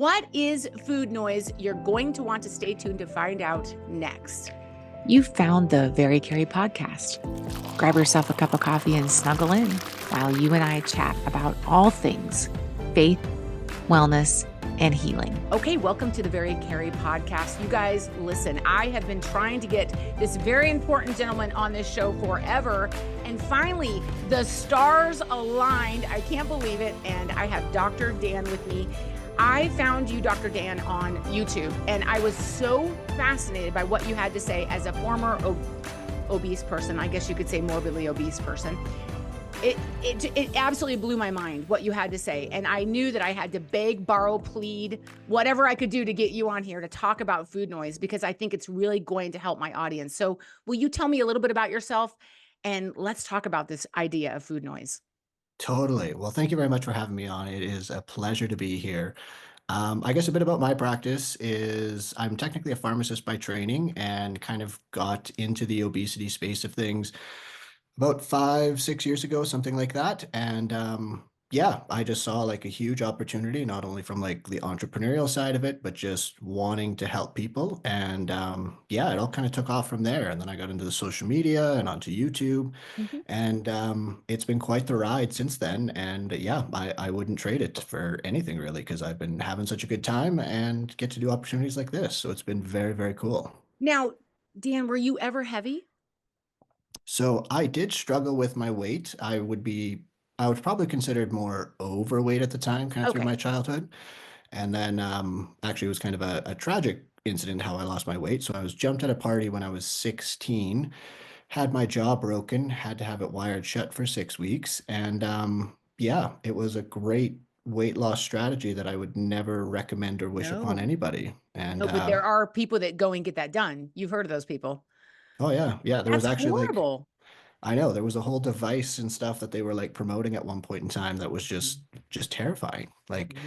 What is food noise? You're going to want to stay tuned to find out next. You found the Very Cari podcast. Grab yourself a cup of coffee and snuggle in while you and I chat about all things faith, wellness, and healing. Okay, welcome to the Very Cari podcast. You guys, listen, I have been trying to get this very important gentleman on this show forever. And finally, the stars aligned. I can't believe it. And I have Dr. Dan with me. I found you, Dr. Dan, on YouTube, and I was so fascinated by what you had to say as a former obese person. I guess you could say morbidly obese person. It absolutely blew my mind what you had to say. And I knew that I had to beg, borrow, plead, whatever I could do to get you on here to talk about food noise, because I think it's really going to help my audience. So will you tell me a little bit about yourself, and let's talk about this idea of food noise? Totally. Well, thank you very much for having me on. It is a pleasure to be here. I guess a bit about my practice is I'm technically a pharmacist by training and kind of got into the obesity space of things about 5, 6 years ago, something like that. And yeah, I just saw like a huge opportunity, not only from like the entrepreneurial side of it, but just wanting to help people. And yeah, it all kind of took off from there. And then I got into the social media and onto YouTube. Mhm. And it's been quite the ride since then. And yeah, I wouldn't trade it for anything really, because I've been having such a good time and get to do opportunities like this. So it's been very, very cool. Now, Dan, were you ever heavy? So I did struggle with my weight. I was probably considered more overweight at the time, kind of through Okay. my childhood. And then actually it was kind of a tragic incident how I lost my weight. So I was jumped at a party when I was 16, had my jaw broken, had to have it wired shut for 6 weeks. And yeah, it was a great weight loss strategy that I would never recommend or wish upon No. anybody. And No, but there are people that go and get that done. You've heard of those people. oh yeah, yeah, there was That's actually like horrible. I know there was a whole device and stuff that they were like promoting at one point in time that was Mhm. just terrifying. Like, Mhm.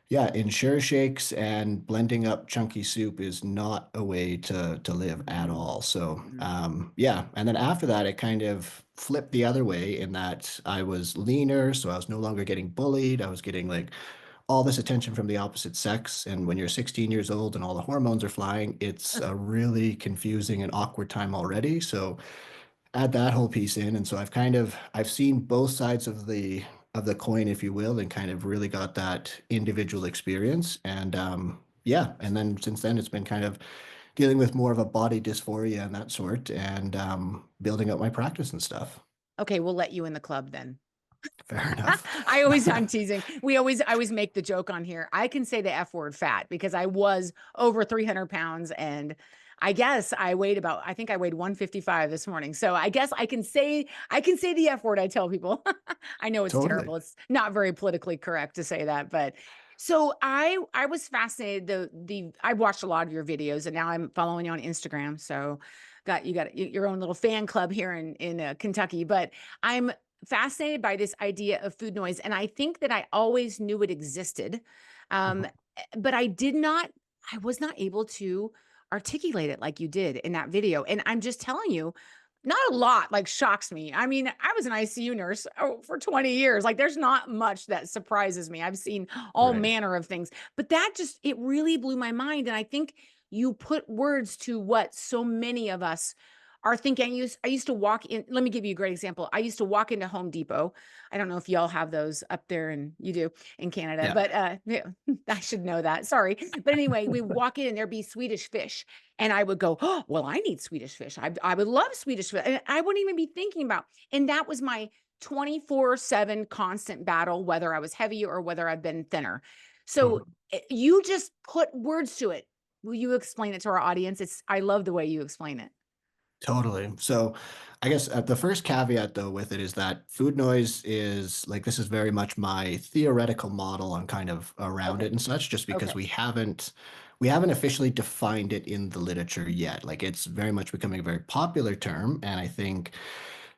yeah, ensure shakes and blending up chunky soup is not a way to live at Mhm. all. So, Mhm. yeah, and then after that, it kind of flipped the other way in that I was leaner, so I was no longer getting bullied. I was getting like all this attention from the opposite sex, and when you're 16 years old and all the hormones are flying, it's a really confusing and awkward time already. So add that whole piece in, and so I've seen both sides of the coin, if you will, and kind of really got that individual experience. And yeah, and then since then it's been kind of dealing with more of a body dysphoria and that sort, and building up my practice and stuff. Okay, we'll let you in the club then. Fair enough. I'm teasing. I always make the joke on here. I can say the F word fat because I was over 300 pounds, and I guess I think I weighed 155 this morning. So I guess I can say the F word. I tell people. I know it's Totally. terrible. It's not very politically correct to say that, but so I was fascinated. I watched a lot of your videos, and now I'm following you on Instagram. So got your own little fan club here in Kentucky, but I'm fascinated by this idea of food noise, and I think that I always knew it existed, um, Mhm. but I was not able to articulate it like you did in that video, and I'm just telling you, not a lot, like, shocks me. I mean, I was an ICU nurse, for 20 years, like, there's not much that surprises me. I've seen all Right. manner of things, but that just it really blew my mind, and I think you put words to what so many of us are thinking. I used to walk in. Let me give you a great example. I used to walk into Home Depot. I don't know if y'all have those up there, and you do in Canada, Yeah. but yeah, I should know that. Sorry. But anyway, we walk in and there'd be Swedish fish. And I would go, oh, well, I need Swedish fish. I would love Swedish fish. And I wouldn't even be thinking about. And that was my 24/7 constant battle, whether I was heavy or whether I've been thinner. So Mhm. you just put words to it. Will you explain it to our audience? I love the way you explain it. Totally. So, I guess the first caveat though with it is that food noise is like this is very much my theoretical model on kind of around Okay. it and such, just because Okay. we haven't officially defined it in the literature yet. Like it's very much becoming a very popular term, and I think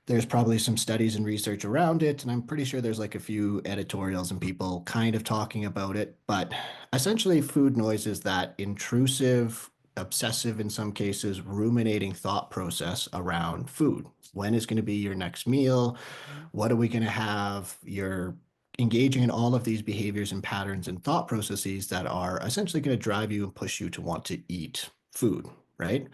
there's probably some studies and research around it, and I'm pretty sure there's like a few editorials and people kind of talking about it. But essentially, food noise is that intrusive, obsessive in some cases, ruminating thought process around food. When is going to be your next meal? Mhm. What are we going to have? You're engaging in all of these behaviors and patterns and thought processes that are essentially going to drive you and push you to want to eat food, right?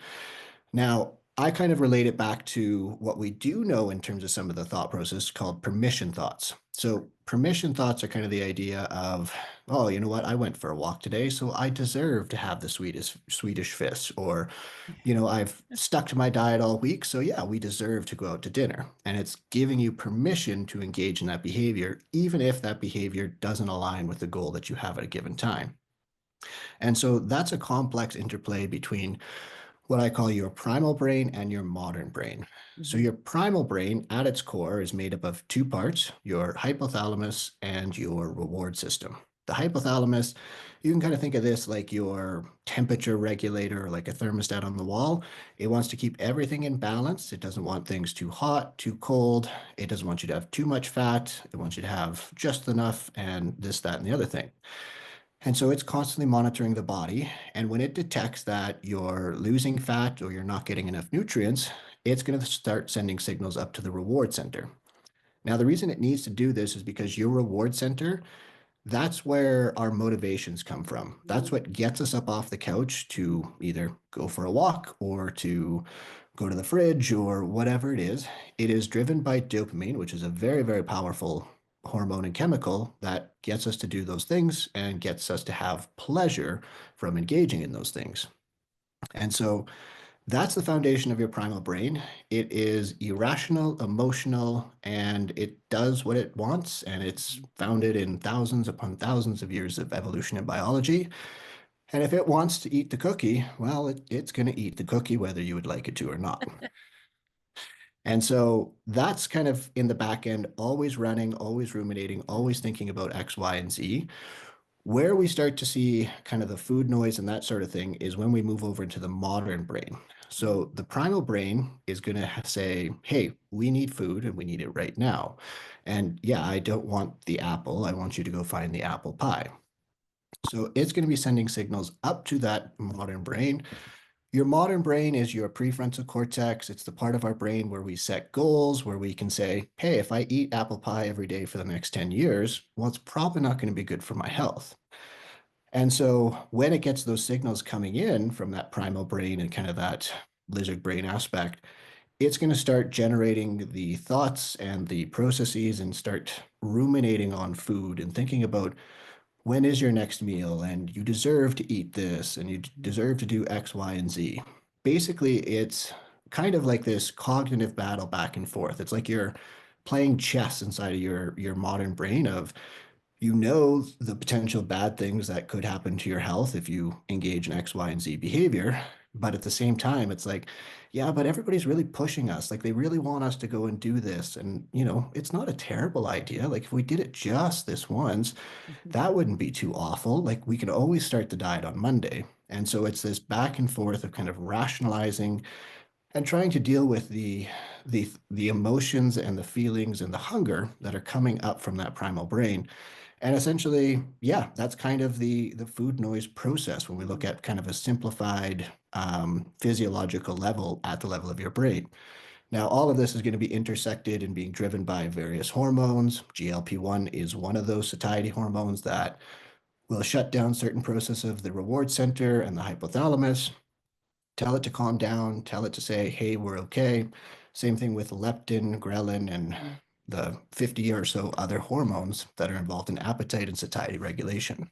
Now, I kind of relate it back to what we do know in terms of some of the thought process called permission thoughts. So, permission thoughts are kind of the idea of, oh, you know what? I went for a walk today, so I deserve to have the sweetest Swedish fish. Or, I've stuck to my diet all week, so yeah, we deserve to go out to dinner. And it's giving you permission to engage in that behavior, even if that behavior doesn't align with the goal that you have at a given time. And so that's a complex interplay between what I call your primal brain and your modern brain. So, Mhm. your primal brain at its core is made up of two parts, your hypothalamus and your reward system. The hypothalamus, you can kind of think of this like your temperature regulator, like a thermostat on the wall. It wants to keep everything in balance. It doesn't want things too hot, too cold. It doesn't want you to have too much fat. It wants you to have just enough and this, that, and the other thing. And so it's constantly monitoring the body. And when it detects that you're losing fat or you're not getting enough nutrients, it's going to start sending signals up to the reward center. Now, the reason it needs to do this is because your reward center, that's where our motivations come from. That's what gets us up off the couch to either go for a walk or to go to the fridge or whatever it is. It is driven by dopamine, which is a very, very powerful hormone and chemical that gets us to do those things and gets us to have pleasure from engaging in those things. And so that's the foundation of your primal brain. It is irrational, emotional, and it does what it wants. And it's founded in thousands upon thousands of years of evolution and biology. And if it wants to eat the cookie, well, it's going to eat the cookie whether you would like it to or not. And so that's kind of in the back end, always running, always ruminating, always thinking about X, Y, and Z. Where we start to see kind of the food noise and that sort of thing is when we move over into the modern brain. So the primal brain is going to say, hey, we need food and we need it right now. And yeah, I don't want the apple. I want you to go find the apple pie. So it's going to be sending signals up to that modern brain. Your modern brain is your prefrontal cortex. It's the part of our brain where we set goals, where we can say, hey, if I eat apple pie every day for the next 10 years, well, it's probably not going to be good for my health. And so when it gets those signals coming in from that primal brain and kind of that lizard brain aspect, it's going to start generating the thoughts and the processes and start ruminating on food and thinking about when is your next meal and you deserve to eat this and you deserve to do X, Y, and Z. Basically, it's kind of like this cognitive battle back and forth. It's like you're playing chess inside of your modern brain of the potential bad things that could happen to your health if you engage in X, Y, and Z behavior. But at the same time, it's like, yeah, but everybody's really pushing us. Like they really want us to go and do this. And, it's not a terrible idea. Like if we did it just this once, that wouldn't be too awful. Like we could always start the diet on Monday. And so it's this back and forth of kind of rationalizing and trying to deal with the emotions and the feelings and the hunger that are coming up from that primal brain. And essentially, yeah, that's kind of the food noise process when we look at kind of a simplified physiological level at the level of your brain. Now, all of this is going to be intersected and being driven by various hormones. GLP-1 is one of those satiety hormones that will shut down certain process of the reward center and the hypothalamus, tell it to calm down, tell it to say, hey, we're okay. Same thing with leptin, ghrelin, and the 50 or so other hormones that are involved in appetite and satiety regulation.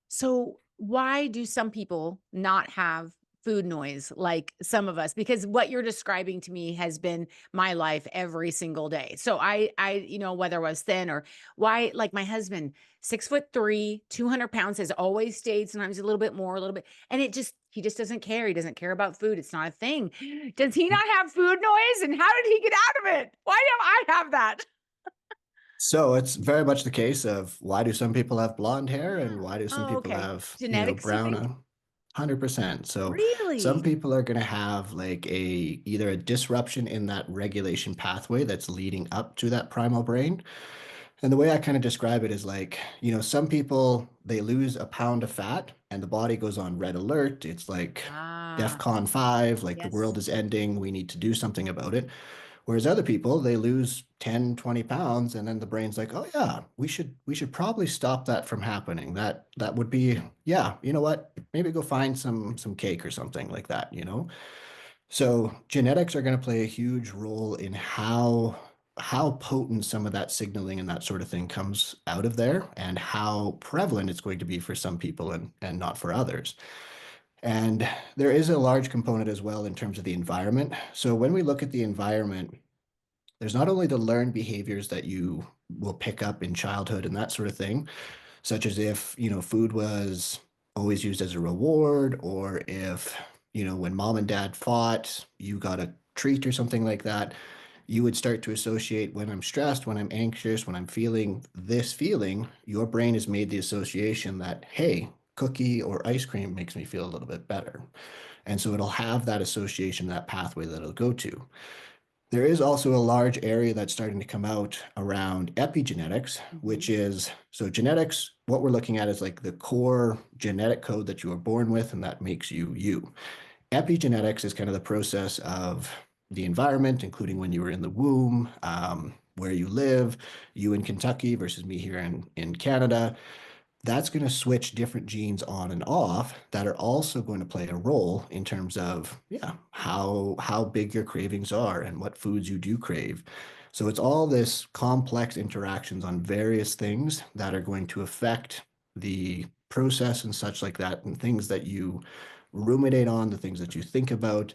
So, why do some people not have food noise like some of us? Because what you're describing to me has been my life every single day. So whether I was thin or why, like my husband, 6'3", 200 pounds, has always stayed, sometimes a little bit more, a little bit. And he just doesn't care. He doesn't care about food. It's not a thing. Does he not have food noise? And how did he get out of it? Why do I have that? So it's very much the case of why do some people have blonde hair and Ah, why do some oh, people okay. have, Genetics, you brown? think? 100%. So some Really? people are going to have like either a disruption in that regulation pathway that's leading up to that primal brain. And the way I kind of describe it is like, some people, they lose a pound of fat and the body goes on red alert. It's like Ah, DEFCON 5, like the yes. world is ending. We need to do something about it. Whereas other people, they lose 10, 20 pounds, and then the brain's like, oh yeah, we should probably stop that from happening. That would be, yeah, you know what? Maybe go find some cake or something like that, you know? So genetics are going to play a huge role in how potent some of that signaling and that sort of thing comes out of there, and how prevalent it's going to be for some people and not for others. And there is a large component as well in terms of the environment. So when we look at the environment, there's not only the learned behaviors that you will pick up in childhood and that sort of thing, such as if, food was always used as a reward, or if, when mom and dad fought, you got a treat or something like that, you would start to associate when I'm stressed, when I'm anxious, when I'm feeling this feeling, your brain has made the association that, hey, cookie or ice cream makes me feel a little bit better. And so it'll have that association, that pathway that it'll go to. There is also a large area that's starting to come out around epigenetics, which is so genetics. What we're looking at is like the core genetic code that you were born with, and that makes you you. Epigenetics is kind of the process of the environment, including when you were in the womb, where you live, you in Kentucky versus me here in Canada. That's going to switch different genes on and off that are also going to play a role in terms of, yeah, how big your cravings are and what foods you do crave. So it's all this complex interactions on various things that are going to affect the process and such like that, and things that you ruminate on, the things that you think about,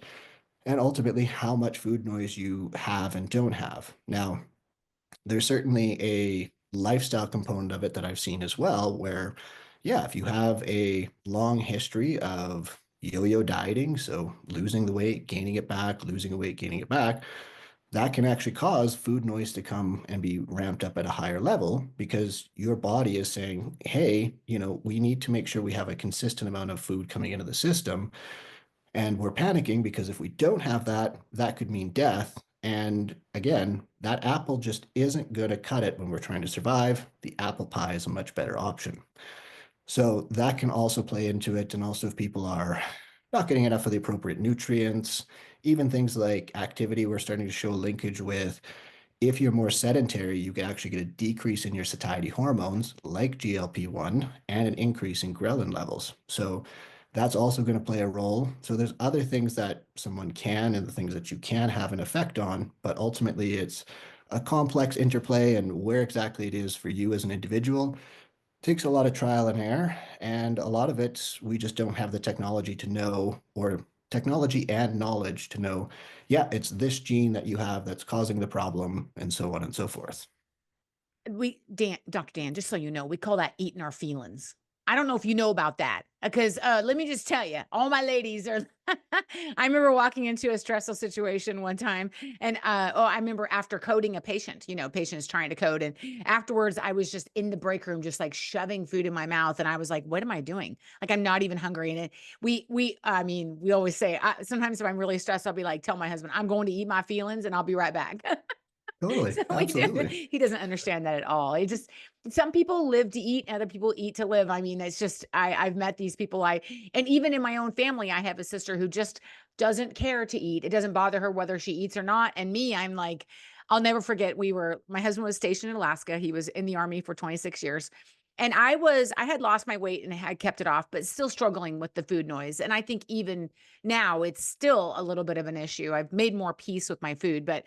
and ultimately how much food noise you have and don't have. Now, there's certainly a lifestyle component of it that I've seen as well, where, yeah, if you have a long history of yo-yo dieting, so losing the weight, gaining it back, losing the weight, gaining it back, that can actually cause food noise to come and be ramped up at a higher level, because your body is saying, hey, we need to make sure we have a consistent amount of food coming into the system. And we're panicking because if we don't have that, that could mean death. And again, that apple just isn't going to cut it when we're trying to survive. The apple pie is a much better option. So that can also play into it. And also, if people are not getting enough of the appropriate nutrients, even things like activity, we're starting to show linkage with, if you're more sedentary, you can actually get a decrease in your satiety hormones like GLP-1 and an increase in ghrelin levels. So that's also going to play a role. So there's other things that someone can and the things that you can have an effect on, but ultimately it's a complex interplay, and where exactly it is for you as an individual takes a lot of trial and error, and a lot of it we just don't have the technology to know, or technology and knowledge to know, yeah, it's this gene that you have that's causing the problem, and so on and so forth. Dr. Dan, just so you know, we call that eating our feelings. I don't know if you know about that, because let me just tell you, all my ladies are. I remember walking into a stressful situation one time, and I remember after coding a patient, patient is trying to code, and afterwards I was just in the break room, just like shoving food in my mouth, and I was like, "What am I doing? Like, I'm not even hungry." And I mean, we always say, sometimes if I'm really stressed, I'll be like, tell my husband, "I'm going to eat my feelings, and I'll be right back." Totally, So absolutely. he doesn't understand that at all. It just some people live to eat, other people eat to live. I mean, it's just I've met these people. And even in my own family, I have a sister who just doesn't care to eat. It doesn't bother her whether she eats or not. And me, I'm like, I'll never forget. My husband was stationed in Alaska. He was in the Army for 26 years. And I had lost my weight and had kept it off, but still struggling with the food noise. And I think even now it's still a little bit of an issue. I've made more peace with my food, but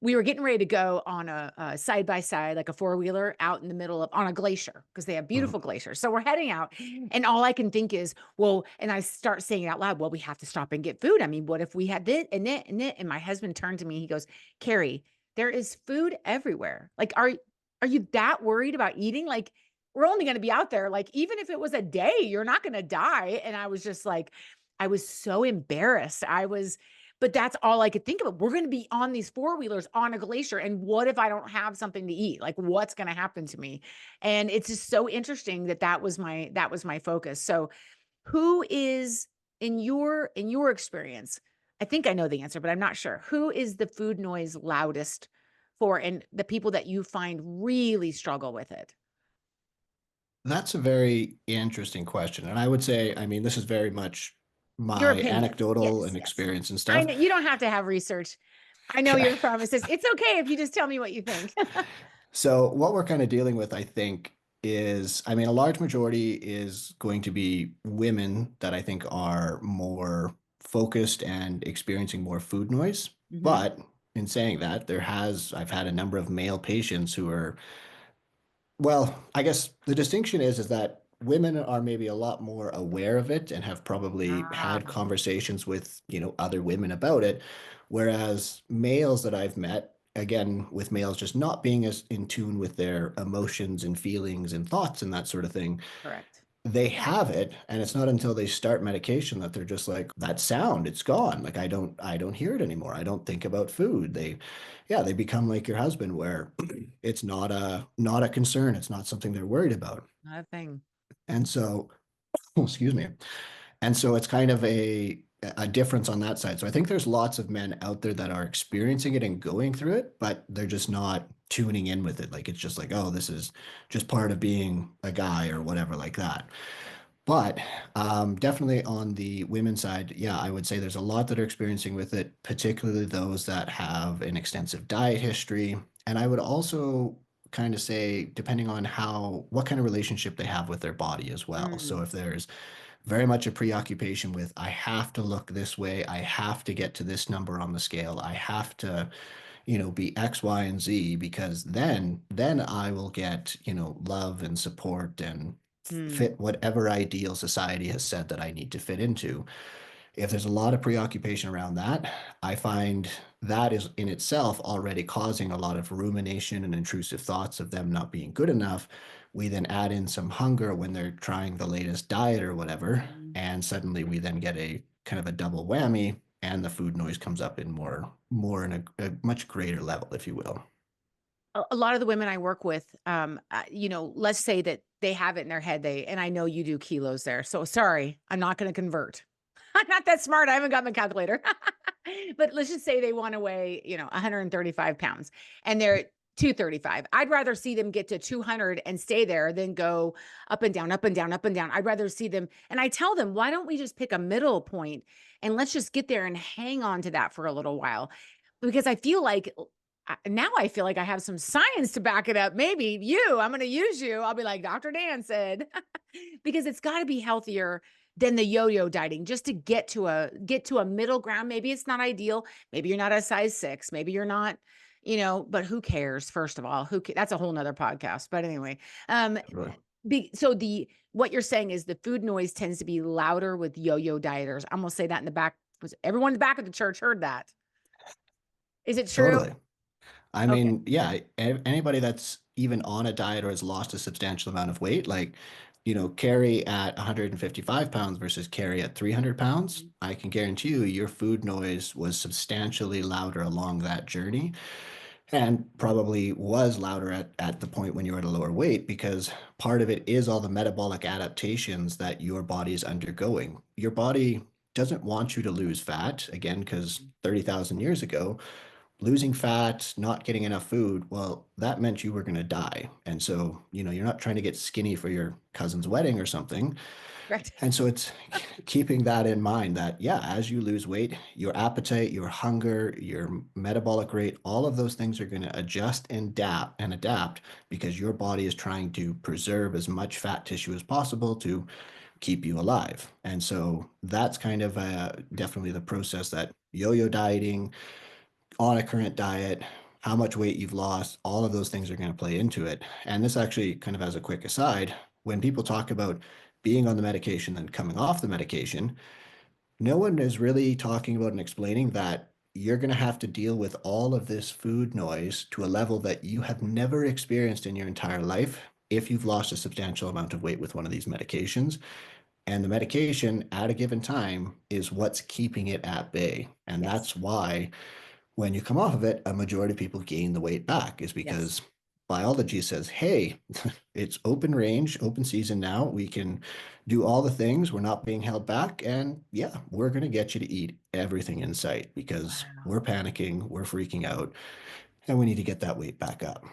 we were getting ready to go on a side by side, like a four-wheeler out in the middle of on a glacier, because they have Mhm. beautiful glaciers. So we're heading out, and all I can think is, well, and I start saying it out loud, well, we have to stop and get food. I mean, what if we had this and it and it? And my husband turned to me, he goes, Cari, there is food everywhere. Like, are you that worried about eating? Like, we're only going to be out there. Like, even if it was a day, you're not going to die. And I was just like, I was so embarrassed. But that's all I could think of. We're going to be on these four-wheelers on a glacier. And what if I don't have something to eat? Like, what's going to happen to me? And it's just so interesting that was my focus. So who is in your experience? I think I know the answer, but I'm not sure. Who is the food noise loudest for, and the people that you find really struggle with it? That's a very interesting question. And I would say, I mean, this is very much Your my opinion. anecdotal Yes, and yes. experience and I stuff. know you don't have to have research. I know you're a pharmacist. It's okay if you just tell me what you think. So what we're kind of dealing with, I think, is, I mean, a large majority is going to be women that I think are more focused and experiencing more food noise. Hmm. But in saying that, I've had a number of male patients who are, well, I guess the distinction is that women are maybe a lot more aware of it and have probably Ah, had conversations with, other women about it, whereas males that I've met, again, with males just not being as in tune with their emotions and feelings and thoughts and that sort of thing, correct. they have it, and it's not until they start medication that they're just like, that sound, it's gone. Like I don't hear it anymore. I don't think about food. They become like your husband, where it's not a concern. It's not something they're worried about. Not a thing. And so, excuse me. And so it's kind of a difference on that side. So I think there's lots of men out there that are experiencing it and going through it, but they're just not tuning in with it. Like it's just like, oh, this is just part of being a guy or whatever like that. But definitely on the women's side, yeah, I would say there's a lot that are experiencing with it, particularly those that have an extensive diet history. And I would also kind of say, depending on what kind of relationship they have with their body as well. So Mm, if there's very much a preoccupation with, I have to look this way, I have to get to this number on the scale, I have to, be X, Y, and Z, because then I will get, love and support and mm, fit whatever ideal society has said that I need to fit into. If there's a lot of preoccupation around that, I find that is in itself already causing a lot of rumination and intrusive thoughts of them not being good enough. We then add in some hunger when they're trying the latest diet or whatever, mm. and suddenly we then get a kind of a double whammy, and the food noise comes up in more in a much greater level, if you will. A lot of the women I work with, let's say that they have it in their head, and I know you do kilos there. So sorry, I'm not going to convert. I'm not that smart. I haven't got my calculator. But let's just say they want to weigh, 135 pounds and they're 235. I'd rather see them get to 200 and stay there than go up and down, up and down, up and down. I'd rather see them. And I tell them, why don't we just pick a middle point and let's just get there and hang on to that for a little while? Because I feel like now I feel like I have some science to back it up. Maybe I'm going to use you. I'll be like Dr. Dan said, because it's got to be healthier than the yo-yo dieting just to get to a middle ground. Maybe it's not ideal. Maybe you're not a size 6. Maybe you're not, but who cares? First of all, that's a whole nother podcast. But anyway, um, Really. so what you're saying is the food noise tends to be louder with yo-yo dieters. I'm going to say that in the back. Was everyone in the back of the church heard that? Is it true? Totally. I Okay. mean, yeah, anybody that's even on a diet or has lost a substantial amount of weight, like, Carrie at 155 pounds versus Carrie at 300 pounds, I can guarantee you your food noise was substantially louder along that journey, and probably was louder at the point when you're at a lower weight, because part of it is all the metabolic adaptations that your body is undergoing. Your body doesn't want you to lose fat, again, because 30,000 years ago, losing fat, not getting enough food, well, that meant you were going to die. And so, you're not trying to get skinny for your cousin's wedding or something. Right. And so it's keeping that in mind that, yeah, as you lose weight, your appetite, your hunger, your metabolic rate, all of those things are going to adjust and adapt because your body is trying to preserve as much fat tissue as possible to keep you alive. And so that's kind of definitely the process that yo-yo dieting, on a current diet, how much weight you've lost, all of those things are going to play into it. And this actually, kind of as a quick aside, when people talk about being on the medication and coming off the medication, no one is really talking about and explaining that you're going to have to deal with all of this food noise to a level that you have never experienced in your entire life if you've lost a substantial amount of weight with one of these medications. And the medication at a given time is what's keeping it at bay. And Yes. that's why when you come off of it, a majority of people gain the weight back, is Yes. because biology says, hey, it's open range, open season now. We can do all the things. We're not being held back. And yeah, we're going to get you to eat everything in sight because Wow. we're panicking, we're freaking out, and we need to get that weight back up.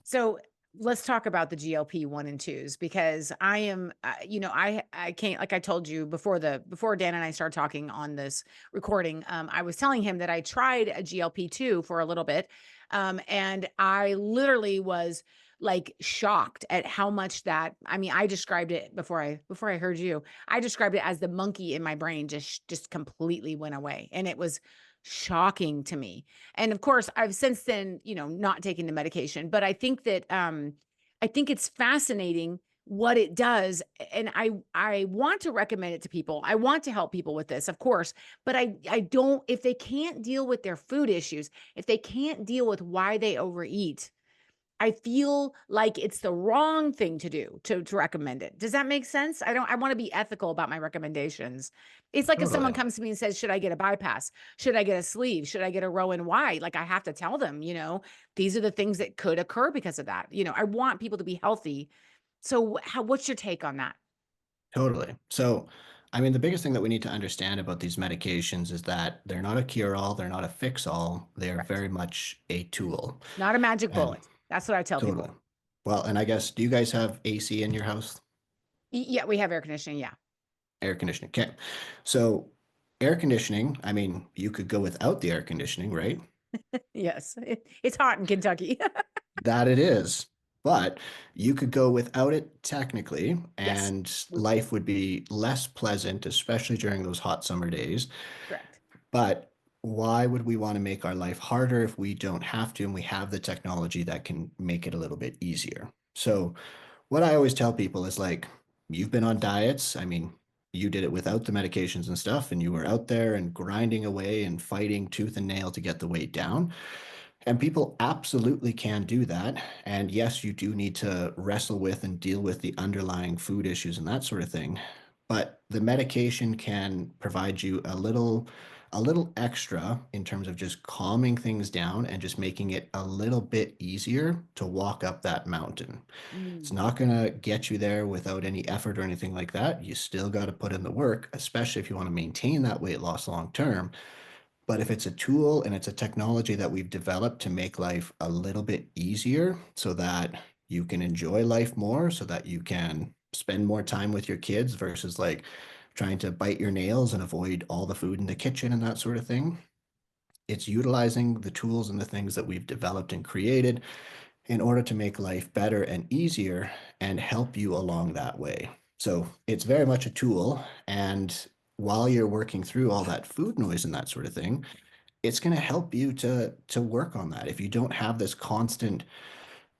So let's talk about the GLP one and twos because I am, I can't, like I told you before Dan and I started talking on this recording, I was telling him that I tried a GLP two for a little bit, and I literally was like shocked at how much that. I mean, I described it before I heard you. I described it as the monkey in my brain just completely went away, and it was shocking to me. And of course, I've since then, not taken the medication, but I think that I think it's fascinating what it does. And I want to recommend it to people. I want to help people with this, of course, but I don't, if they can't deal with their food issues, if they can't deal with why they overeat, I feel like it's the wrong thing to do to recommend it. Does that make sense? I want to be ethical about my recommendations. It's like if someone Totally. comes to me and says, "Should I get a bypass? Should I get a sleeve? Should I get a Rowan Y?" Like I have to tell them, these are the things that could occur because of that. I want people to be healthy. So what's your take on that? Totally. So, I mean, the biggest thing that we need to understand about these medications is that they're not a cure-all, they're not a fix-all, they're Correct. very much a tool. Not a magic And bullet. That's what I tell totally. people. Well, and I guess, do you guys have AC in your house? Yeah, we have air conditioning. Yeah. Air conditioning. Okay. So, air conditioning, I mean, you could go without the air conditioning, right? Yes. It's hot in Kentucky. That it is. But you could go without it technically, Yes. and We life would be less pleasant, especially during those hot summer days. correct. But why would we want to make our life harder if we don't have to and we have the technology that can make it a little bit easier? So, what I always tell people is like, you've been on diets. I mean, you did it without the medications and stuff, and you were out there and grinding away and fighting tooth and nail to get the weight down. And people absolutely can do that. And yes, you do need to wrestle with and deal with the underlying food issues and that sort of thing. But the medication can provide you a little extra in terms of just calming things down and just making it a little bit easier to walk up that mountain. It's Mm. not going to get you there without any effort or anything like that. You still got to put in the work, especially if you want to maintain that weight loss long term. But if it's a tool and it's a technology that we've developed to make life a little bit easier so that you can enjoy life more, so that you can spend more time with your kids versus like trying to bite your nails and avoid all the food in the kitchen and that sort of thing. It's utilizing the tools and the things that we've developed and created in order to make life better and easier and help you along that way. So it's very much a tool. And while you're working through all that food noise and that sort of thing, it's going to help you to work on that. If you don't have this constant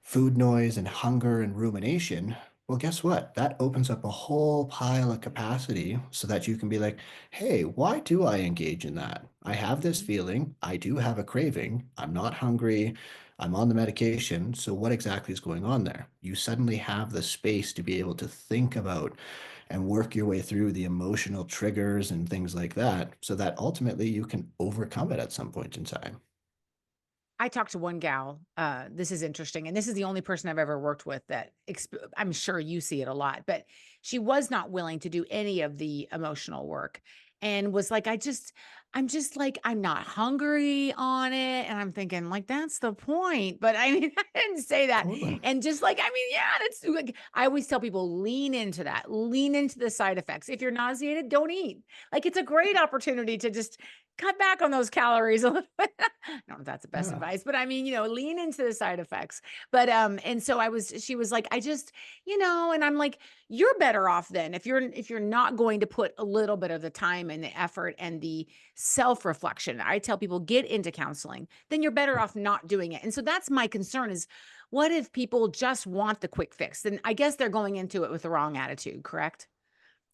food noise and hunger and rumination, well, guess what? That opens up a whole pile of capacity so that you can be like, hey, why do I engage in that? I have this Mhm. feeling. I do have a craving. I'm not hungry. I'm on the medication. So, what exactly is going on there? You suddenly have the space to be able to think about and work your way through the emotional triggers and things like that so that ultimately you can overcome it at some point in time. I talked to one gal, this is interesting, and this is the only person I've ever worked with that I'm sure you see it a lot, but she was not willing to do any of the emotional work and was like, I'm just like, I'm not hungry on it. And I'm thinking, like, that's the point. But I mean, I didn't say that. Totally. And just like, I mean, yeah, that's like, I always tell people lean into that, lean into the side effects. If you're nauseated, don't eat. Like, it's a great opportunity to just cut back on those calories a little bit. I don't know if that's the best Yeah, advice, but I mean, lean into the side effects. But and so she was like, I just, and I'm like, you're better off then if you're not going to put a little bit of the time and the effort and the self-reflection. I tell people get into counseling, then you're better off not doing it. And so that's my concern is what if people just want the quick fix? Then I guess they're going into it with the wrong attitude, correct?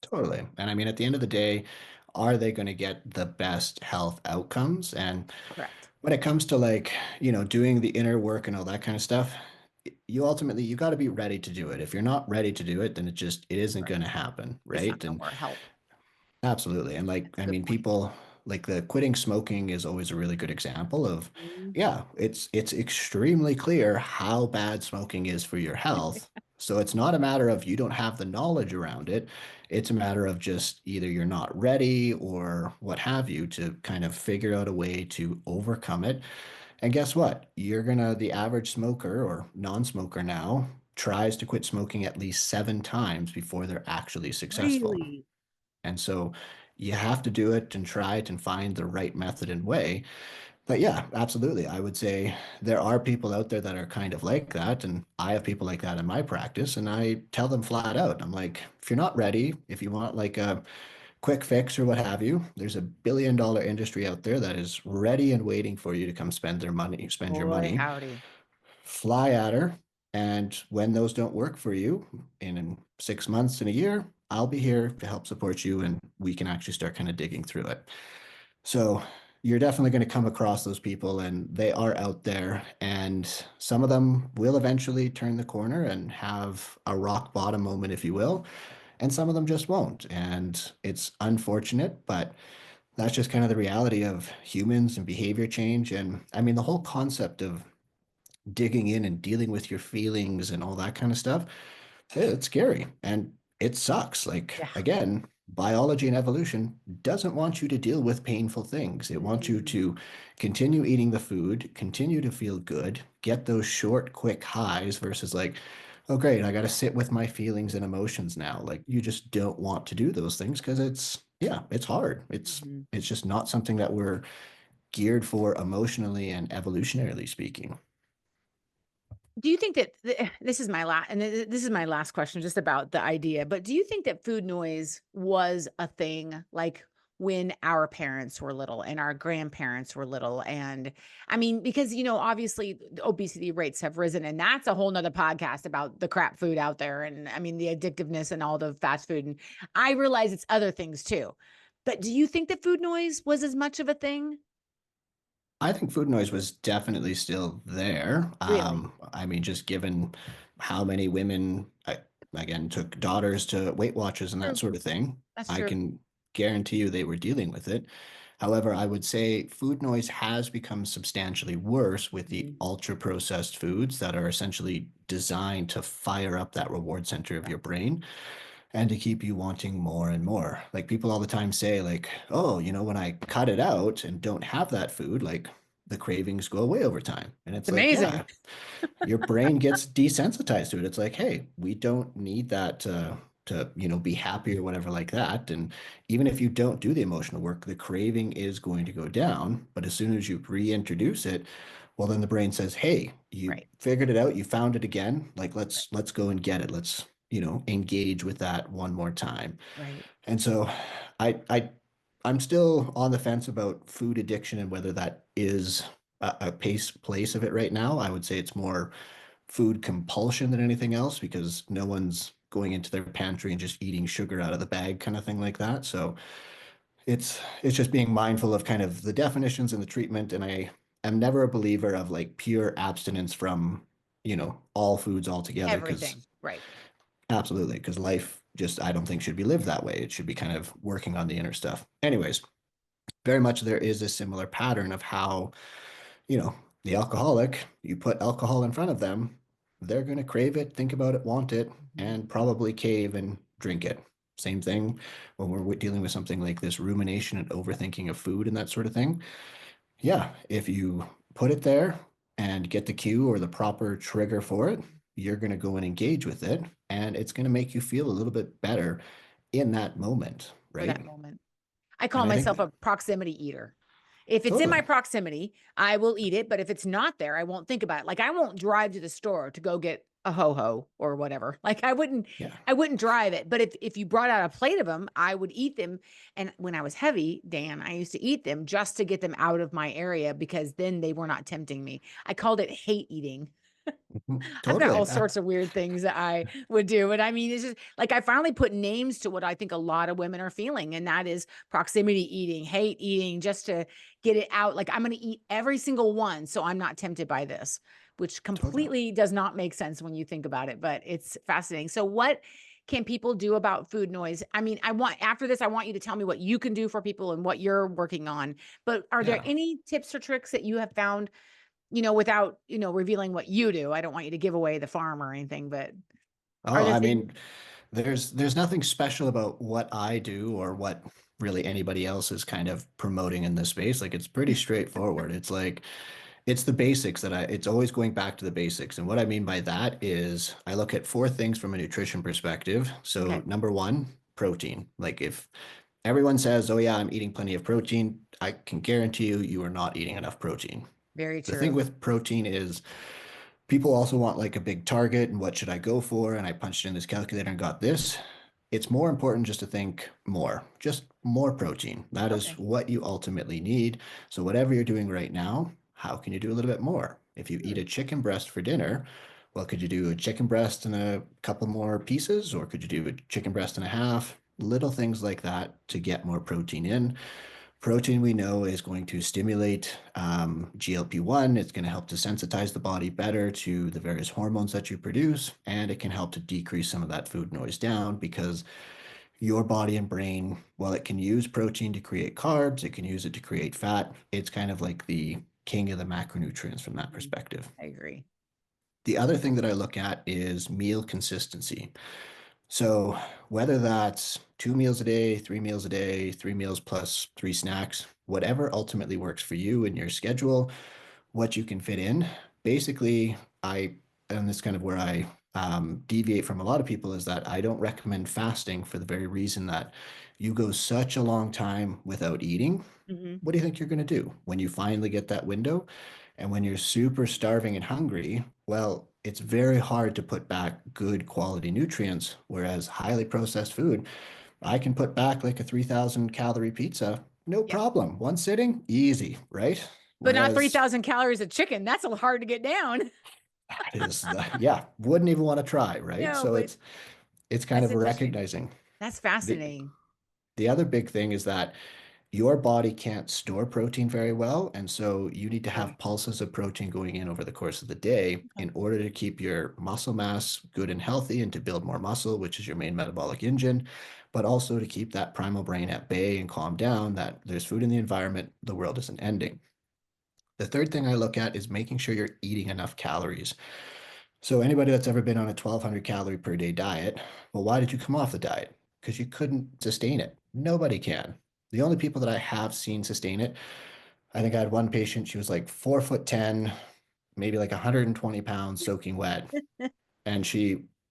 totally. And I mean, at the end of the day, are they going to get the best health outcomes? And Correct. when it comes to like, doing the inner work and all that kind of stuff, you got to be ready to do it. If you're not ready to do it, then it isn't going Correct. to happen, It's not right? going to And work help. absolutely. And like, That's a I good mean, point. people like the quitting smoking is always a really good example of, Mhm. yeah, it's extremely clear how bad smoking is for your health. So it's not a matter of you don't have the knowledge around it. It's a matter of just either you're not ready or what have you to kind of figure out a way to overcome it And guess what? The average smoker or non-smoker now tries to quit smoking at least 7 times before they're actually successful. Really? And so you have to do it and try it and find the right method and way. But yeah, absolutely. I would say there are people out there that are kind of like that. And I have people like that in my practice. And I tell them flat out, I'm like, if you're not ready, if you want like a quick fix or what have you, there's $1 billion industry out there that is ready and waiting for you to come spend your Boy, money, howdy. fly at her. And when those don't work for you in 6 months and a year, I'll be here to help support you and we can actually start kind of digging through it. So you're definitely going to come across those people and they are out there and some of them will eventually turn the corner and have a rock bottom moment, if you will, and some of them just won't. And it's unfortunate, but that's just kind of the reality of humans and behavior change. And I mean, the whole concept of digging in and dealing with your feelings and all that kind of stuff, it's scary and it sucks. Like, Yeah. again, biology and evolution doesn't want you to deal with painful things. It wants you Mm, to continue eating the food, continue to feel good, get those short, quick highs versus like, oh, great, I got to sit with my feelings and emotions now. Like, you just don't want to do those things because yeah, it's hard. mhm. It's just not something that we're geared for emotionally and evolutionarily speaking. Do you think that this is my last, and this is my last question just about the idea, but do you think that food noise was a thing like when our parents were little and our grandparents were little? And I mean, because, obviously the obesity rates have risen, and that's a whole nother podcast about the crap food out there. And I mean, the addictiveness and all the fast food. And I realize it's other things too. But do you think that food noise was as much of a thing? I think food noise was definitely still there. Really? I mean, just given how many women, again, took daughters to Weight Watchers and that True. sort of thing, That's I true. can guarantee you they were dealing with it. However, I would say food noise has become substantially worse with the Mhm. ultra processed foods that are essentially designed to fire up that reward center of your brain and to keep you wanting more and more. Like people all the time say, like, oh, when I cut it out and don't have that food, like the cravings go away over time. And It's it's like, amazing. yeah, your brain gets desensitized to it. It's like, hey, we don't need that to be happy or whatever like that. And even if you don't do the emotional work, the craving is going to go down. But as soon as you reintroduce it, well, then the brain says, hey, you Right. figured it out, you found it again. Like Right. let's go and get it. Let's engage with that one more time. Right. And so I'm still on the fence about food addiction and whether that is a place of it right now. I would say it's more food compulsion than anything else because no one's going into their pantry and just eating sugar out of the bag kind of thing like that. So it's just being mindful of kind of the definitions and the treatment. And I am never a believer of like pure abstinence from, all foods altogether because Everything. Right. absolutely, because life just I don't think should be lived that way. It should be kind of working on the inner stuff. Anyways, very much there is a similar pattern of how you know, the alcoholic, you put alcohol in front of them, they're going to crave it, think about it, want it, Mhm. and probably cave and drink it. Same thing when we're dealing with something like this rumination and overthinking of food and that sort of thing. Yeah, if you put it there and get the cue or the proper trigger for it, you're going to go and engage with it, and it's going to make you feel a little bit better in that moment, For right? that moment. I call And I think myself a proximity eater. If it's in my totally, proximity, I will eat it. But if it's not there, I won't think about it. Like I won't drive to the store to go get a ho ho or whatever. Like yeah, I wouldn't drive it. But if you brought out a plate of them, I would eat them. And when I was heavy, Dan, I used to eat them just to get them out of my area because then they were not tempting me. I called it hate eating. I've got totally. all sorts of weird things that I would do. And I mean, it's just like I finally put names to what I think a lot of women are feeling, and that is proximity eating, hate eating, just to get it out. Like I'm going to eat every single one. So I'm not tempted by this, which Totally. completely does not make sense when you think about it, but it's fascinating. So, what can people do about food noise? I mean, after this, I want you to tell me what you can do for people and what you're working on. But are there Yeah. any tips or tricks that you have found without, revealing what you do? I don't want you to give away the farm or anything, but are Oh, there I things? mean, there's nothing special about what I do or what really anybody else is kind of promoting in this space. Like it's pretty straightforward. It's like It's the basics it's always going back to the basics. And what I mean by that is I look at four things from a nutrition perspective. So Okay. number one, protein. Like if everyone says, oh yeah, I'm eating plenty of protein, I can guarantee you, you are not eating enough protein. Very The thing true. with protein is people also want like a big target and what should I go for? And I punched in this calculator and got this. It's more important just to think more, just more protein. That is Okay. what you ultimately need. So whatever you're doing right now, how can you do a little bit more? If you eat Hmm. a chicken breast for dinner, well, could you do a chicken breast and a couple more pieces, or could you do a chicken breast and a half? Little things like that to get more protein in. Protein we know is going to stimulate GLP-1. It's going to help to sensitize the body better to the various hormones that you produce, and it can help to decrease some of that food noise down because your body and brain, while it can use protein to create carbs, it can use it to create fat. It's kind of like the king of the macronutrients from that Mhm. perspective. I agree. The other thing that I look at is meal consistency. So whether that's 2 meals a day, 3 meals a day, 3 meals plus three snacks, whatever ultimately works for you and your schedule, what you can fit in. Basically, and this is kind of where I deviate from a lot of people, is that I don't recommend fasting for the very reason that you go such a long time without eating. Hmm. What do you think you're going to do when you finally get that window? And when you're super starving and hungry, well, it's very hard to put back good quality nutrients. Whereas highly processed food, I can put back like a 3,000 calorie pizza, no Yep. problem. One sitting, easy, right? But not Whereas 3,000 calories of chicken. That's a hard to get down. that is, yeah, wouldn't even want to try, right? No, So but it's kind that's of interesting. recognizing That's the fascinating. the other big thing is that your body can't store protein very well. And so you need to True. have pulses of protein going in over the course of the day Okay. in order to keep your muscle mass good and healthy and to build more muscle, which is your main metabolic engine, but also to keep that primal brain at bay and calm down that there's food in the environment, the world isn't ending. The third thing I look at is making sure you're eating enough calories. So anybody that's ever been on a 1,200 calorie per day diet, well, why did you come off the diet? Because you couldn't sustain it. Nobody can. The only people that I have seen sustain it, I think I had one patient, she was like 4'10", maybe like 120 pounds soaking wet. And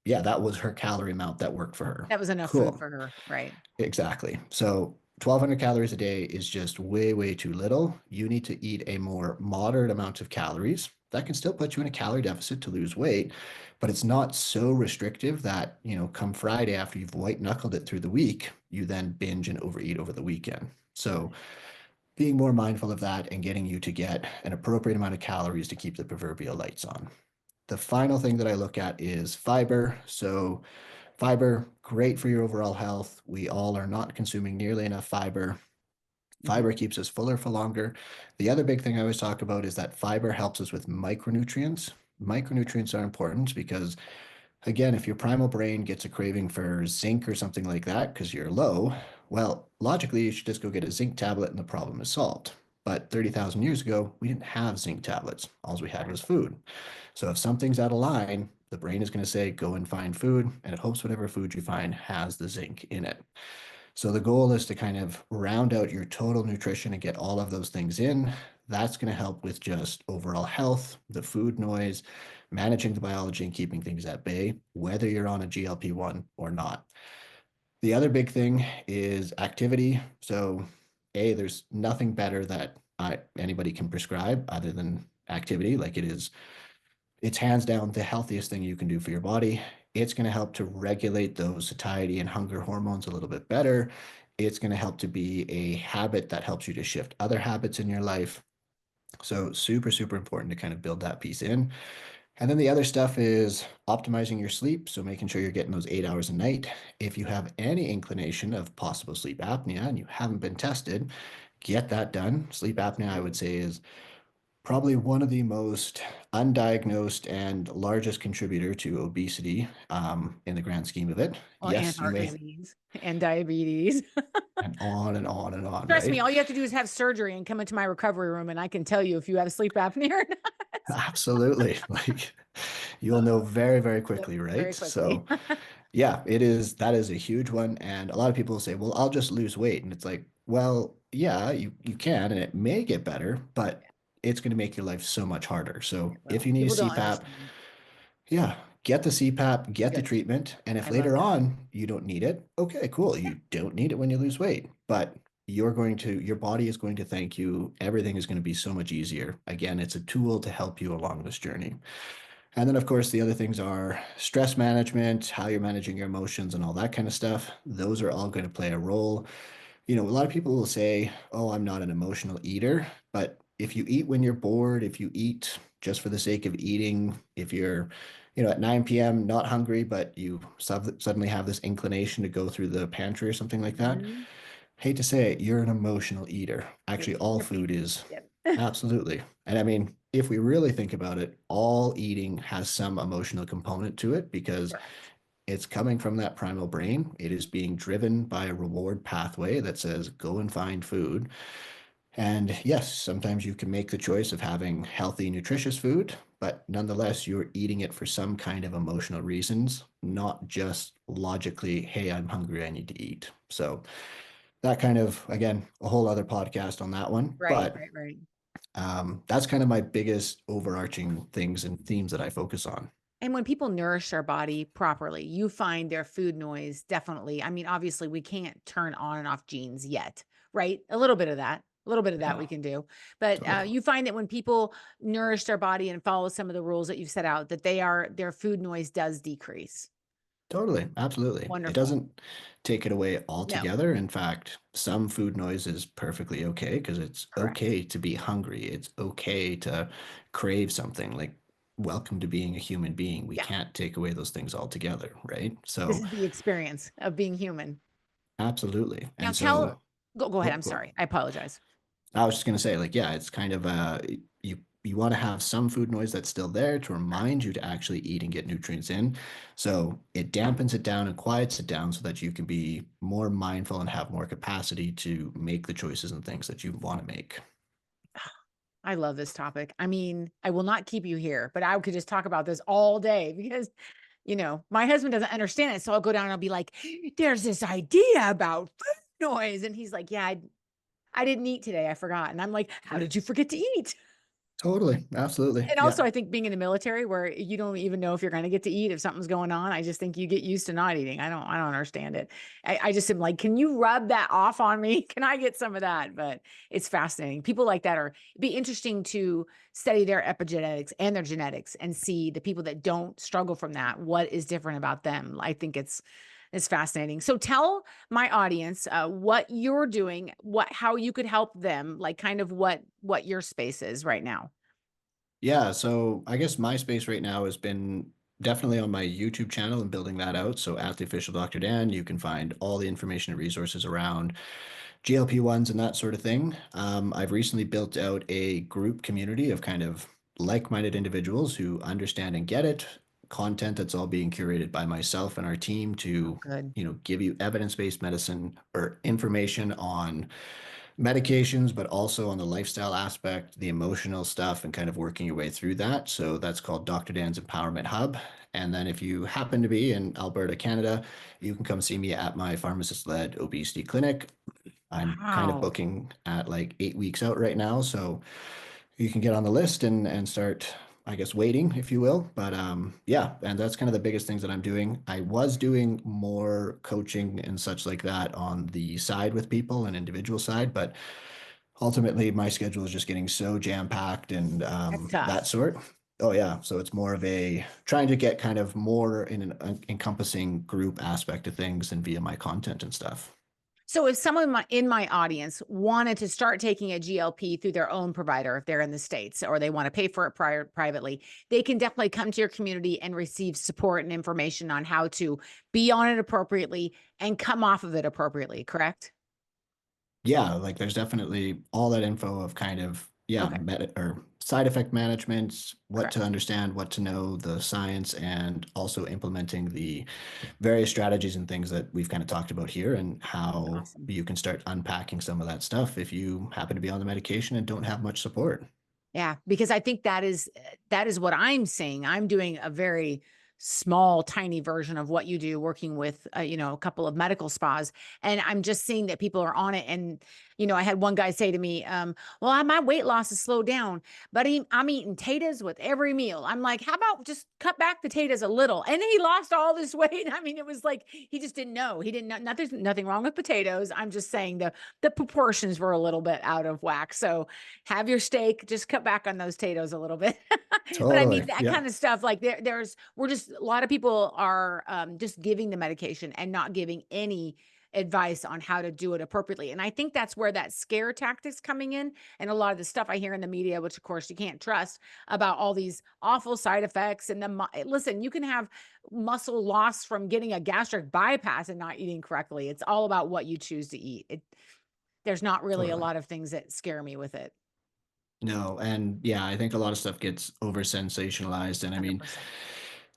yeah, that was her calorie amount that worked for her. That was enough food Cool. for her. Right. Exactly. So 1,200 calories a day is just way, way too little. You need to eat a more moderate amount of calories. That can still put you in a calorie deficit to lose weight, but it's not so restrictive that, come Friday after you've white knuckled it through the week, you then binge and overeat over the weekend. So being more mindful of that and getting you to get an appropriate amount of calories to keep the proverbial lights on. The final thing that I look at is fiber. So fiber, great for your overall health. We all are not consuming nearly enough fiber. Hmm. Fiber keeps us fuller for longer. The other big thing I always talk about is that fiber helps us with micronutrients. Micronutrients are important because, again, if your primal brain gets a craving for zinc or something like that because you're low, well, logically, you should just go get a zinc tablet and the problem is solved. But 30,000 years ago, we didn't have zinc tablets. All we had was food. So if something's out of line, the brain is going to say, go and find food, and it hopes whatever food you find has the zinc in it. So the goal is to kind of round out your total nutrition and get all of those things in. That's going to help with just overall health, the food noise, managing the biology and keeping things at bay, whether you're on a GLP-1 or not. The other big thing is activity. So, there's nothing better that anybody can prescribe other than activity. Like it's hands down the healthiest thing you can do for your body. It's going to help to regulate those satiety and hunger hormones a little bit better. It's going to help to be a habit that helps you to shift other habits in your life. So, super, super important to kind of build that piece in. And then the other stuff is optimizing your sleep. So, making sure you're getting those 8 hours a night. If you have any inclination of possible sleep apnea and you haven't been tested, get that done. Sleep apnea, I would Absolutely. say, is probably one of the most undiagnosed and largest contributor to obesity in the grand scheme of it. Well, and Yes, you heart may, disease and diabetes. and on and on and on, Trust me, right? all you have to do is have surgery and come into my recovery room, and I can tell you if you have sleep apnea or not. Absolutely. Like you'll know very, very Yep, quickly, right? very quickly. So, yeah, that is a huge one. And a lot of people say, well, I'll just lose weight. And it's like, well, yeah, you can, and it may get better, but it's going to make your life so much harder. So if Well, you need a people don't CPAP, understand. yeah, get the CPAP, get the Good. treatment. And if I love later that. on you don't need it, okay, cool. You don't need it when you lose weight, but your body is going to thank you. Everything is going to be so much easier. Again, it's a tool to help you along this journey. And then, of course, the other things are stress management, how you're managing your emotions, and all that kind of stuff. Those are all going to play a role. A lot of people will say, "Oh, I'm not an emotional eater." But if you eat when you're bored, if you eat just for the sake of eating, if you're, at 9 p.m. not hungry, but you suddenly have this inclination to go through the pantry or something like that, Mhm. hate to say it, you're an emotional eater. You're Actually, kicking all your feet. food is. Yep. Absolutely. And I mean, if we really think about it, all eating has some emotional component to it because Correct. it's coming from that primal brain. It is being driven by a reward pathway that says, go and find food. And yes, sometimes you can make the choice of having healthy, nutritious food, but nonetheless, you're eating it for some kind of emotional reasons, not just logically, hey, I'm hungry, I need to eat. So that kind of, again, a whole other podcast on that one. Right, But right, right. that's kind of my biggest overarching things and themes that I focus on. And when people nourish their body properly, you find their food noise definitely. I mean, obviously, we can't turn on and off genes yet, right? A little bit of that we Yeah, can do. But totally. you find that when people nourish their body and follow some of the rules that you've set out, that their food noise does decrease. Totally. Absolutely. It Wonderful. doesn't take it away No, altogether. In fact, some food noise is perfectly okay because it's correct. okay to be hungry. It's okay to crave something. Like, welcome to being a human being. We Yeah. can't take away those things altogether, right? This So, is the experience of being human. absolutely. Now And so, go ahead. oh, I'm go. sorry. I apologize. I was just gonna say, like, yeah, it's kind of you want to have some food noise that's still there to remind you to actually eat and get nutrients in. So it dampens it down and quiets it down so that you can be more mindful and have more capacity to make the choices and things that you want to make. I love this topic. I mean, I will not keep you here, but I could just talk about this all day because, my husband doesn't understand it. So I'll go down and I'll be like, there's this idea about food noise. And he's like, yeah, I didn't eat today. I forgot. And I'm like, how did you forget to eat? Totally, absolutely. And also, Yeah, I think being in the military where you don't even know if you're going to get to eat, if something's going on, I just think you get used to not eating. I don't understand it. I just am like, can you rub that off on me? Can I get some of that? But it's fascinating. People like that it'd be interesting to study their epigenetics and their genetics and see the people that don't struggle from that. What is different about them? I think it's fascinating. So tell my audience what you're doing, how you could help them, like kind of what your space is right now. yeah. So I guess my space right now has been definitely on my YouTube channel and building that out. So at the official Dr. Dan, you can find all the information and resources around GLP-1s and that sort of thing. I've recently built out a group community of kind of like-minded individuals who understand and get it, content that's all being curated by myself and our team Oh, to, good. give you evidence-based medicine or information on medications, but also on the lifestyle aspect, the emotional stuff, and kind of working your way through that. So that's called Dr. Dan's Empowerment Hub. And then if you happen to be in Alberta, Canada, you can come see me at my pharmacist-led obesity clinic. I'm kind of Wow. booking at like 8 weeks out right now, so you can get on the list and start, I guess, waiting, if you will. But yeah, and that's kind of the biggest things that I'm doing. I was doing more coaching and such like that on the side with people and individual side, but ultimately my schedule is just getting so jam-packed and That's that tough. sort. Oh yeah, so it's more of a trying to get kind of more in an encompassing group aspect of things and via my content and stuff. So if someone in my audience wanted to start taking a GLP through their own provider, if they're in the States or they want to pay for it privately, they can definitely come to your community and receive support and information on how to be on it appropriately and come off of it appropriately, correct? Yeah, like there's definitely all that info of kind of, yeah, Okay, or side effect management, what to correct. understand, what to know, the science, and also implementing the various strategies and things that we've kind of talked about here and That's how awesome. you can start unpacking some of that stuff if you happen to be on the medication and don't have much support. Yeah, because I think that is what I'm saying. I'm doing a very small, tiny version of what you do working with, a couple of medical spas. And I'm just seeing that people are on it. And, I had one guy say to me, well, my weight loss has slowed down, but I'm eating taters with every meal. I'm like, how about just cut back the taters a little? And then he lost all this weight. I mean, it was like, he just didn't know. He didn't know. There's nothing wrong with potatoes. I'm just saying the proportions were a little bit out of whack. So have your steak, just cut back on those potatoes a little bit. But I Totally. mean, that Yeah. kind of stuff, like a lot of people are just giving the medication and not giving any advice on how to do it appropriately. And I think that's where that scare tactics coming in. And a lot of the stuff I hear in the media, which of course you can't trust, about all these awful side effects. And listen, you can have muscle loss from getting a gastric bypass and not eating correctly. It's all about what you choose to eat. There's not really a Totally. lot of things that scare me with it. No, and yeah, I think a lot of stuff gets over sensationalized. And I mean, 100%.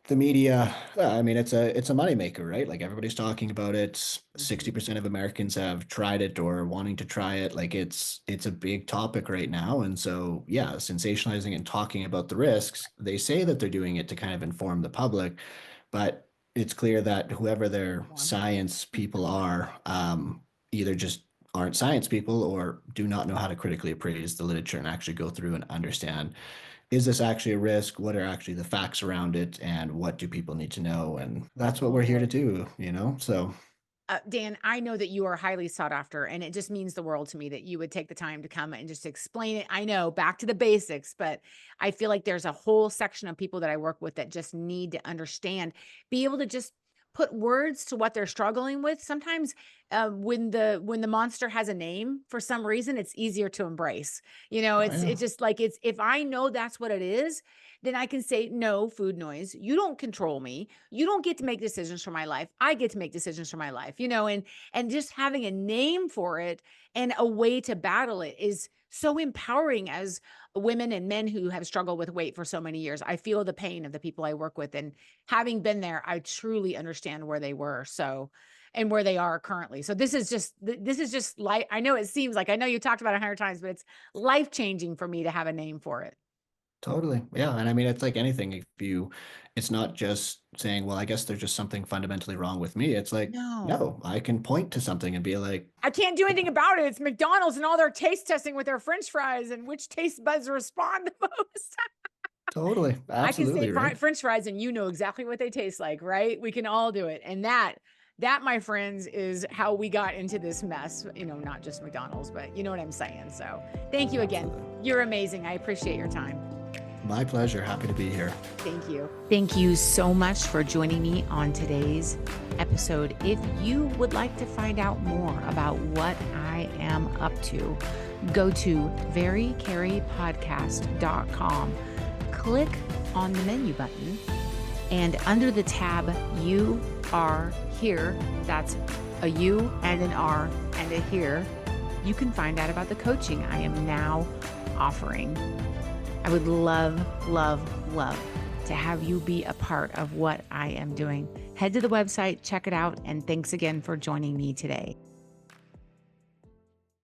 the media, I mean, it's a moneymaker, right? Like everybody's talking about it. Mhm. 60% of Americans have tried it or wanting to try it. Like it's a big topic right now. And so yeah, sensationalizing and talking about the risks, they say that they're doing it to kind of inform the public, but it's clear that whoever their Warm. science people are, either just aren't science people or do not know how to critically appraise the literature and actually go through and understand, is this actually a risk? What are actually the facts around it? And what do people need to know? And that's what we're here to do. So Dan, I know that you are highly sought after, and it just means the world to me that you would take the time to come and just explain it. I know, back to the basics, but I feel like there's a whole section of people that I work with that just need to understand, be able to just put words to what they're struggling with. Sometimes when the monster has a name, for some reason, it's easier to embrace. oh, It's yeah, just like, it's, if I know that's what it is, then I can say, no, food noise, you don't control me. You don't get to make decisions for my life. I get to make decisions for my life, and just having a name for it and a way to battle it is so empowering as women and men who have struggled with weight for so many years. I feel the pain of the people I work with, and having been there, I truly understand where they were. So, and where they are currently. So this is just like, I know it seems like, I know you talked about it 100 times, but it's life changing for me to have a name for it. totally. Yeah. And I mean, it's like anything. It's not just saying, well, I guess there's just something fundamentally wrong with me. It's like, No. no, I can point to something and be like, I can't do anything about it. It's McDonald's and all their taste testing with their French fries and which taste buds respond the most. totally, I can say absolutely, right? French fries and you know exactly what they taste like, right? We can all do it. And that, my friends, is how we got into this mess, not just McDonald's, but you know what I'm saying. So thank you again. Absolutely. You're amazing. I appreciate your time. My pleasure. Happy to be here. Thank you. Thank you so much for joining me on today's episode. If you would like to find out more about what I am up to, go to verycaripodcast.com, click on the menu button, and under the tab You Are Here, that's a U and an R and a here, you can find out about the coaching I am now offering. I would love, love, love to have you be a part of what I am doing. Head to the website, check it out, and thanks again for joining me today.